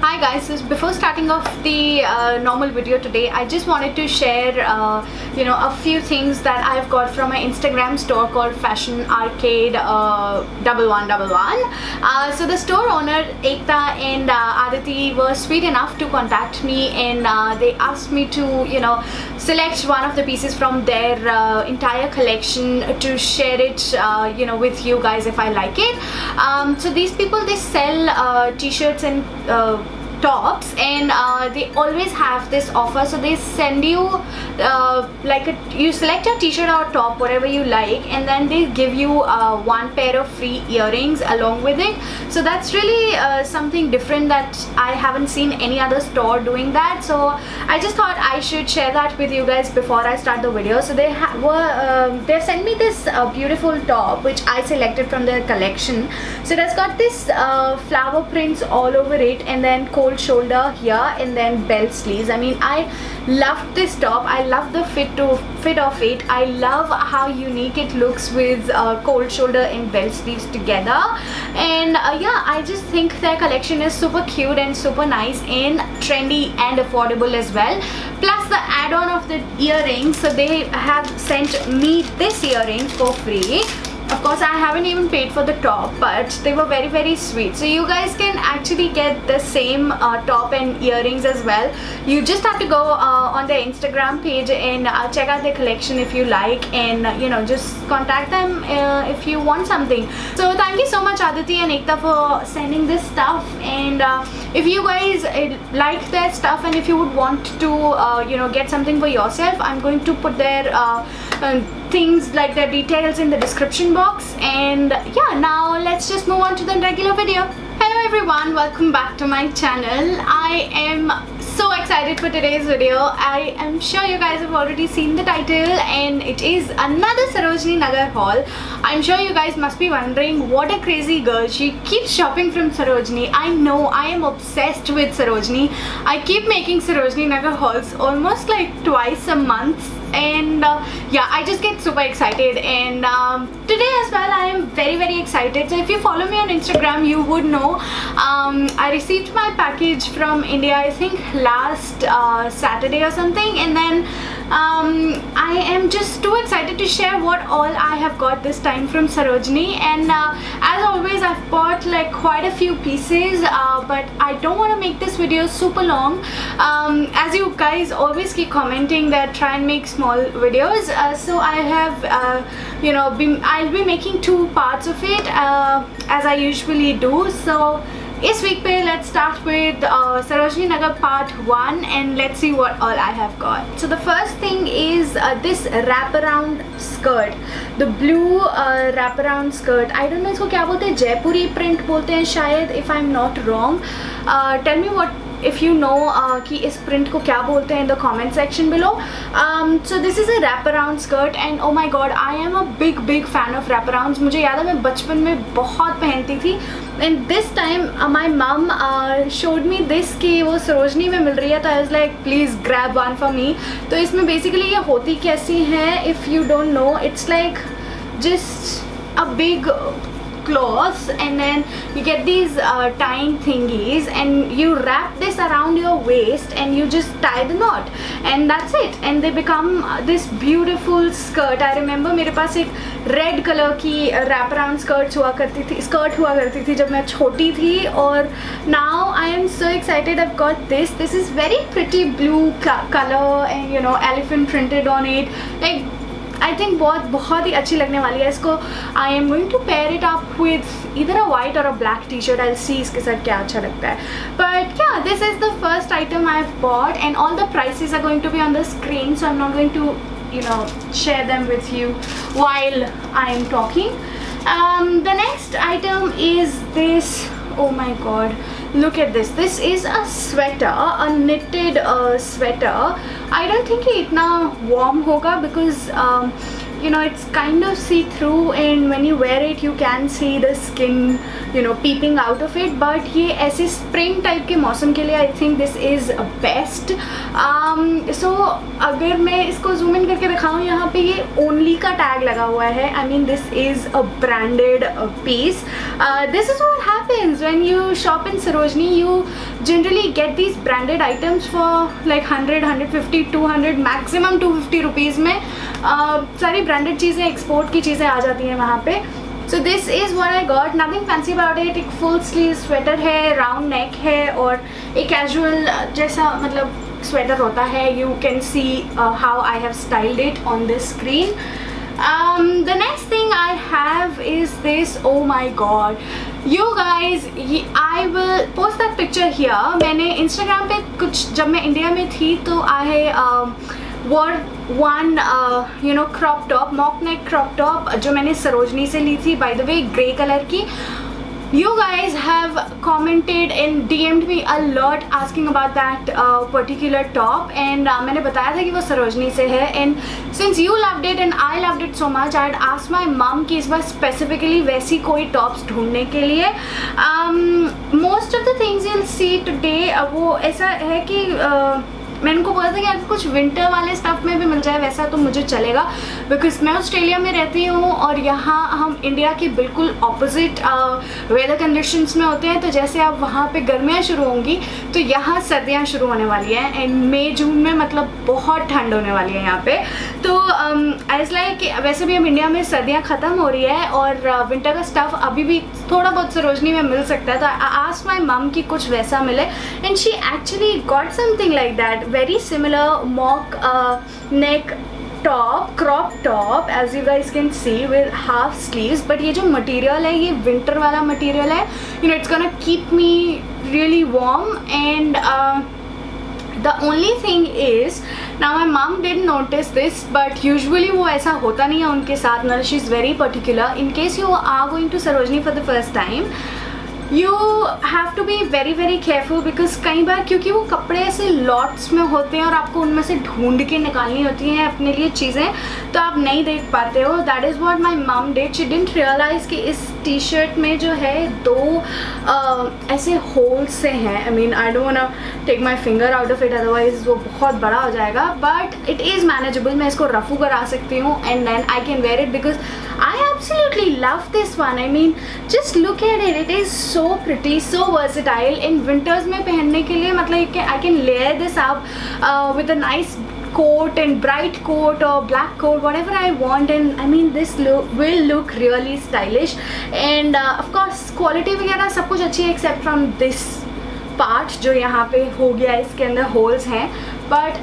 Hi guys, so before starting off the normal video today, I just wanted to share a few things that I've got from my Instagram store called Fashion Arcade 1111. So the store owner Ekta and Aditi were sweet enough to contact me, and they asked me to select one of the pieces from their entire collection to share it with you guys if I like it. So these people, they sell t-shirts and tops, and they always have this offer. So they send you you select your t-shirt or top, whatever you like, and then they give you one pair of free earrings along with it. So that's really something different that I haven't seen any other store doing that. So I just thought I should share that with you guys before I start the video. So they sent me this beautiful top which I selected from their collection. So it has got this flower prints all over it, and then cold shoulder here, and then belt sleeves. I mean, I loved this top. I love the fit of it. I love how unique it looks with cold shoulder and belt sleeves together. And yeah, I just think their collection is super cute and super nice and trendy and affordable as well. Plus the add-on of the earrings. So they have sent me this earring for free. Of course, I haven't even paid for the top, but they were very, very sweet. So you guys can actually get the same top and earrings as well. You just have to go on their Instagram page and check out their collection if you like, and just contact them if you want something. So thank you so much, Aditi and Ekta, for sending this stuff. And if you guys like their stuff, and if you would want to get something for yourself, I'm going to put their things like the details in the description box. And yeah, now let's just move on to the regular video. Hello everyone, welcome back to my channel. I am so excited for today's video. I am sure you guys have already seen the title, and it is another Sarojini Nagar haul. I'm sure you guys must be wondering, what a crazy girl, she keeps shopping from Sarojini. I know, I am obsessed with Sarojini. I keep making Sarojini Nagar hauls almost like twice a month, and yeah, I just get super excited. And today as well, I am very, very excited. So if you follow me on Instagram, you would know I received my package from India, I think last Saturday or something, and then I am just too excited to share what all I have got this time from Sarojini. And as always, I've bought like quite a few pieces, but I don't want to make this video super long. As you guys always keep commenting that try and make small videos, so I have I'll be making two parts of it as I usually do. So this week let's start with Sarojini Nagar part 1, and let's see what all I have got. So the first thing is this wraparound skirt, the blue wraparound skirt. I don't know इसको क्या बोलते हैं, जयपुरी print बोलते हैं शायद, if I'm not wrong. Tell me what if you know कि इस print को क्या बोलते हैं in the comment section below. So this is a wraparound skirt, and oh my god, I am a big fan of wraparounds. मुझे याद है मैं बचपन में बहुत पहनती थी. And this time my mom showed me this कि वो सरोजनी में मिल रही है, तो I was like, please grab one for me. तो इसमें basically ये होती कैसी है, if you don't know, it's like just a big cloth, and then you get these tying thingies, and you wrap this around your waist, and you just tie the knot, and that's it, and they become this beautiful skirt. I remember मेरे पास एक red color की wrap around skirt हुआ करती थी जब मैं छोटी थी, और now I am so excited I've got this. This is very pretty blue color, and elephant printed on it. Like, I think बहुत ही अच्छी लगने वाली है इसको. I am going to pair it up with either a white or a black t-shirt. I'll see इसके साथ क्या अच्छा लगता है. But yeah, this is the first item I've bought, and all the prices are going to be on the screen, so I'm not going to share them with you while I'm talking. The next item is this. Oh my god, look at this. This is a sweater, a knitted sweater. I don't think ये इतना warm होगा because you know, it's kind of see through, and when you wear it you can see the skin, you know, peeping out of it. But ये ऐसे spring type के मौसम के लिए I think this is best. So अगर मैं इसको zoom in करके दिखाऊँ, यहाँ पे ये only का tag लगा हुआ है. I mean this is a branded piece. This is what happens when you shop in Sarojini. You generally get these branded items for like 100, 150, 200, maximum 250 rupees में सारी ब्रांडेड चीज़ें, एक्सपोर्ट की चीज़ें आ जाती हैं वहाँ पे. So this is what I got. Nothing fancy about it. एक फुल स्लीव स्वेटर है, राउंड नेक है, और एक कैजुअल जैसा मतलब स्वेटर होता है. You can see how I have styled it on this screen. The next thing I have is this. Oh my god, you guys, I will post that picture here. मैंने Instagram पे कुछ, जब मैं India में थी तो I wore one you know crop top, mock neck crop top, जो मैंने सरोजनी से ली थी, by the way, grey colour की. You guys have commented and DM'd me a lot asking about that particular top, and मैंने बताया था कि वो सरोजनी से है. And since you loved it and I loved it so much, I had asked my mom कि इस बार specifically वैसी कोई tops ढूंढने के लिए. Most of the things you'll see today वो ऐसा है कि मैंने उनको बोला था कि अगर कुछ विंटर वाले स्टफ़ में भी मिल जाए वैसा तो मुझे चलेगा, बिकॉज मैं ऑस्ट्रेलिया में रहती हूँ और यहाँ हम इंडिया के बिल्कुल ऑपोजिट वेदर कंडीशंस में होते हैं. तो जैसे अब वहाँ पे गर्मियाँ शुरू होंगी तो यहाँ सर्दियाँ शुरू होने वाली हैं, एंड मई जून में मतलब बहुत ठंड होने वाली है यहाँ पे. तो ऐसा लाइक कि वैसे भी अब इंडिया में सर्दियाँ ख़त्म हो रही है और विंटर का स्टफ़ अभी भी थोड़ा बहुत सरोजनी में मिल सकता है. तो आई आस्क्ड माई मम कि कुछ वैसा मिले, and she actually got something like that. Very similar mock neck top, crop top, as you guys can see, with half sleeves. But ये जो material है ये winter वाला material है. You know, it's gonna keep me really warm. And the only thing is, now my mom didn't notice this, but usually वो ऐसा होता नहीं है उनके साथ. ना, she's very particular. In case you are going to Sarojini for the first time, you have to be very very careful, because कई बार क्योंकि वो कपड़े ऐसे लॉट्स में होते हैं और आपको उनमें से ढूंढ के निकालनी होती हैं अपने लिए चीज़ें, तो आप नहीं देख पाते हो. दैट इज़ व्हाट माई मम डिड. शी डिडंट रियलाइज़ कि इस टी शर्ट में जो है दो ऐसे होल्स से हैं. I mean I don't want to take my finger out of it, otherwise वो बहुत बड़ा हो जाएगा. But it is manageable. मैं इसको रफू करा सकती हूँ and then I can wear it, because I absolutely love this one. I mean, just look at it. It is so pretty, so versatile. In winters में पहनने के लिए मतलब I can layer this up with a nice coat and bright coat or black coat, whatever I want. And I mean, this will look really stylish. And of course, quality वगैरह सब कुछ अच्छी है except from this part जो यहाँ पे हो गया, इसके अंदर holes हैं, but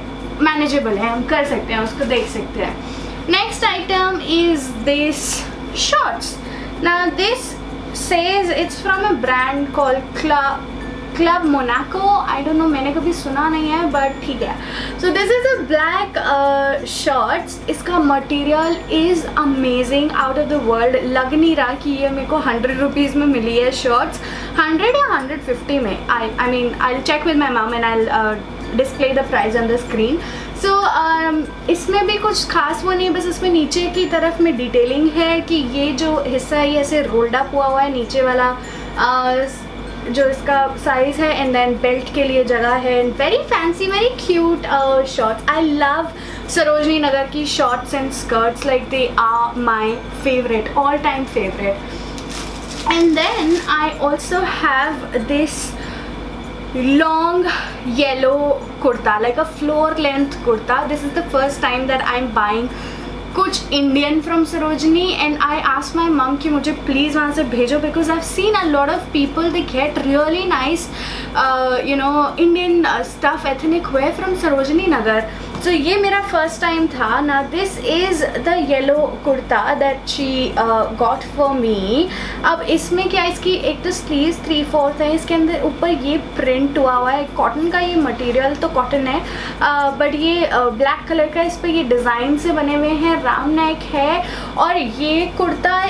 manageable है, हम कर सकते हैं, उसको देख सकते हैं. Next item is this shorts. Now this says it's from a brand called Club Monaco. I don't know, मैंने कभी सुना नहीं है, but ठीक है. So this is a black shorts. इसका material is amazing, out of the world. लग नहीं रहा कि ये मेरे को 100 रुपीज़ में मिली है shorts. 100 या 150 में. I mean I'll check with my mom and I'll display the price on the screen. So इसमें भी कुछ खास वो नहीं, बस इसमें नीचे की तरफ में डिटेलिंग है कि ये जो हिस्सा है ये ऐसे रोल्ड अप हुआ हुआ है, नीचे वाला जो इसका साइज़ है, एंड देन बेल्ट के लिए जगह है. And very fancy, very cute shorts. I love Sarojini Nagar की shorts and skirts. Like they are my favourite, all time favourite. And then I also have this long yellow kurta, like a floor length kurta. This is the first time that I'm buying कुछ Indian from Sarojini, and I asked my mom कि मुझे please वहाँ से भेजो, because I've seen a lot of people, they get really nice you know Indian stuff, ethnic wear from Sarojini Nagar. So ये मेरा first time था. Now this is the yellow kurta that she got for me. अब इसमें क्या, इसकी एक तो sleeves 3/4 है, इसके अंदर ऊपर ये print हुआ हुआ है. कॉटन का ये मटेरियल तो कॉटन है, बट ये ब्लैक कलर का, इस पर ये डिज़ाइन से बने हुए हैं. राउंड नेक है, और ये कुर्ता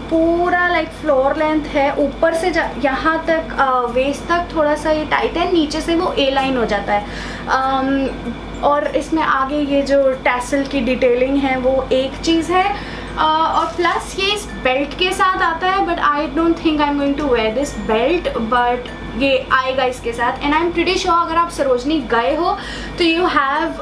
पूरा लाइक फ्लोर लेंथ है, ऊपर से यहाँ तक वेस्ट तक थोड़ा सा ये टाइट है, नीचे से वो ए लाइन हो जाता है। और इसमें आगे ये जो टैसल की डिटेलिंग है वो एक चीज़ है, और प्लस ये इस बेल्ट के साथ आता है, but I don't think I am going to wear this belt, but ये आएगा इसके साथ। And I am pretty sure अगर आप सरोजनी गए हो तो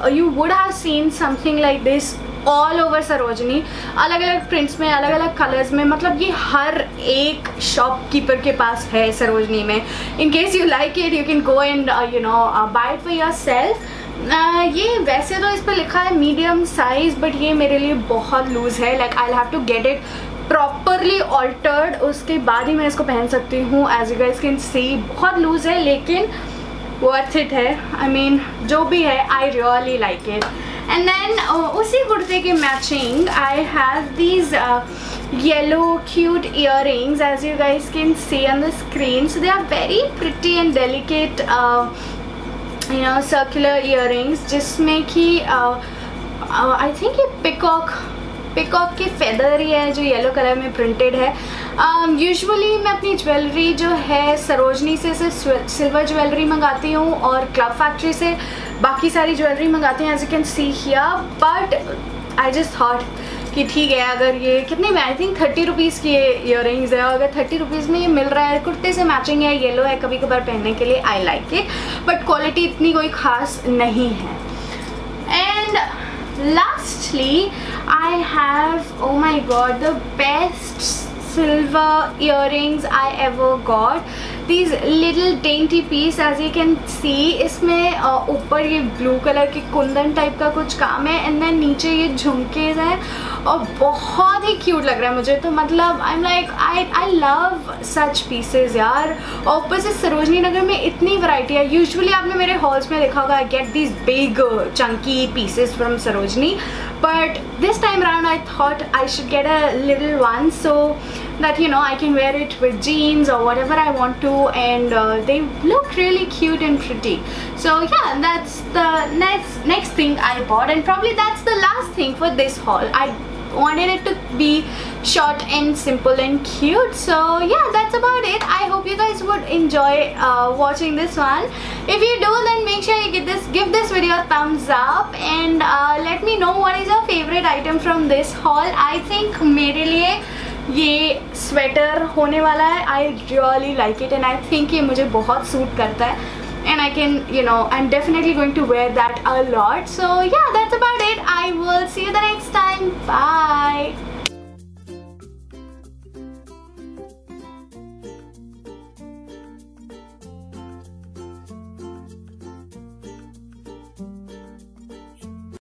you would have seen something like this all over Sarojini, अलग अलग प्रिंट्स में, अलग अलग कलर्स में, मतलब ये हर एक शॉपकीपर के पास है सरोजनी में। In case you like it you can go and you know buy it for yourself. ये वैसे तो इस पर लिखा है मीडियम साइज, बट ये मेरे लिए बहुत लूज़ है, like I have to get it properly altered, उसके बाद ही मैं इसको पहन सकती हूँ। As you guys can see बहुत लूज़ है, लेकिन वर्थ इट है। आई मीन जो भी है, I really like it. And then उसी कुर्ते के matching I have these yellow cute earrings, as you guys can see on the screen. So they are very pretty and delicate you know circular earrings, जिसमें कि I think ये peacock की feather ही है जो yellow colour में printed है। Usually मैं अपनी ज्वेलरी जो है सरोजनी से सिर्फ सिल्वर ज्वेलरी मंगाती हूँ और क्लब फैक्ट्री से बाकी सारी ज्वेलरी मंगाती हूँ, as you can see here. But I just thought कि ठीक है, अगर ये कितने में, आई थिंक 30 रुपीज़ की ईयरिंग्स है, और अगर 30 रुपीज़ में ये मिल रहा है, कुर्ते से मैचिंग है, येलो है, कभी कभार पहनने के लिए I like it, but quality इतनी कोई ख़ास नहीं है। And lastly I have, oh my god, the best silver earrings I ever got. These little dainty piece, as you can see, इसमें ऊपर ये ब्लू कलर की कुंदन टाइप का कुछ काम है, एंड देन नीचे ये झुमके हैं, और बहुत ही क्यूट लग रहा है मुझे तो। मतलब I am like I love such pieces यार। और ऊपर से सरोजनी नगर में इतनी वैरायटी है। यूजुअली आपने मेरे हॉल्स में देखा होगा, I get this big Chunky pieces from Sarojini, but this time around I thought I should get a little one so that you know I can wear it with jeans or whatever I want to, and they look really cute and pretty. So yeah, that's the next thing I bought, and probably that's the last thing for this haul. I wanted it to be short and simple and cute. So yeah, that's about it. I hope you guys would enjoy watching this one. If you do, then make sure you give this video a thumbs up, and let me know what is your favorite item from this haul. I think मेरे लिए ये sweater होने वाला है। I really like it, and I think ये मुझे बहुत suit करता है, and I can, you know, I'm definitely going to wear that a lot. So yeah, that's about it. I will see you the next time. Bye.